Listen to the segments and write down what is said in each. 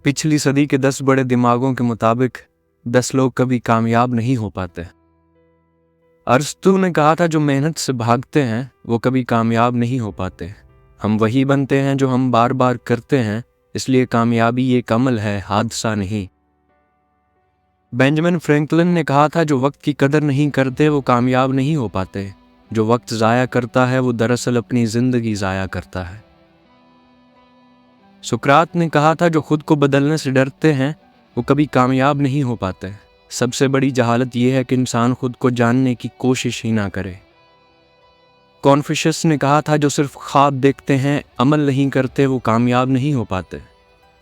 पिछली सदी के 10 बड़े दिमागों के मुताबिक 10 लोग कभी कामयाब नहीं हो पाते। अरस्तू ने कहा था जो मेहनत से भागते हैं वो कभी कामयाब नहीं हो पाते। हम वही बनते हैं जो हम बार बार करते हैं, इसलिए कामयाबी एक अमल है, हादसा नहीं। बेंजामिन फ्रैंकलिन ने कहा था जो वक्त की कदर नहीं करते वो कामयाब नहीं हो पाते। जो वक्त ज़ाया करता है वो दरअसल अपनी ज़िंदगी ज़ाया करता है। सुकरात ने कहा था जो खुद को बदलने से डरते हैं वो कभी कामयाब नहीं हो पाते। सबसे बड़ी जहालत यह है कि इंसान खुद को जानने की कोशिश ही ना करे। कॉन्फ्यूशियस ने कहा था जो सिर्फ ख्वाब देखते हैं, अमल नहीं करते, वो कामयाब नहीं हो पाते।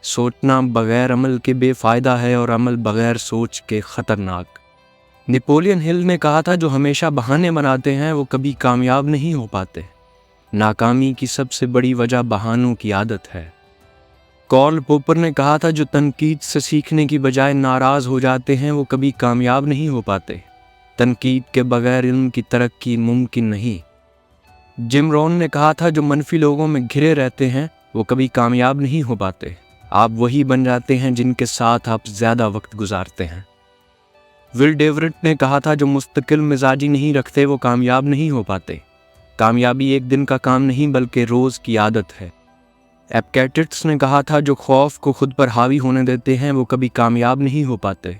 सोचना बगैर अमल के बेफ़ायदा है और अमल बगैर सोच के ख़तरनाक। नेपोलियन हिल ने कहा था जो हमेशा बहाने बनाते हैं वो कभी कामयाब नहीं हो पाते। नाकामी की सबसे बड़ी वजह बहानों की आदत है। कार्ल पॉपर ने कहा था जो तनकीद से सीखने की बजाय नाराज़ हो जाते हैं वो कभी कामयाब नहीं हो पाते। तनकीद के बगैर इल्म की तरक्की मुमकिन नहीं। जिम रोन ने कहा था जो मनफी लोगों में घिरे रहते हैं वो कभी कामयाब नहीं हो पाते। आप वही बन जाते हैं जिनके साथ आप ज़्यादा वक्त गुजारते हैं। विल डेवरेट ने कहा था जो मुस्तकिल मिजाजी नहीं रखते वो कामयाब नहीं हो पाते। कामयाबी एक दिन का काम नहीं बल्कि रोज़ की आदत है। एपिक्टेटस ने कहा था जो खौफ को खुद पर हावी होने देते हैं वो कभी कामयाब नहीं हो पाते।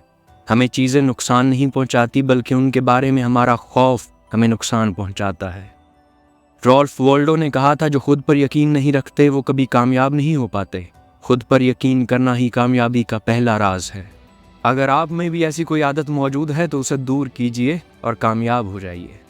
हमें चीज़ें नुकसान नहीं पहुंचाती बल्कि उनके बारे में हमारा खौफ हमें नुकसान पहुंचाता है। रॉल्फ वॉल्डो ने कहा था जो खुद पर यकीन नहीं रखते वो कभी कामयाब नहीं हो पाते। खुद पर यकीन करना ही कामयाबी का पहला राज है। अगर आप में भी ऐसी कोई आदत मौजूद है तो उसे दूर कीजिए और कामयाब हो जाइए।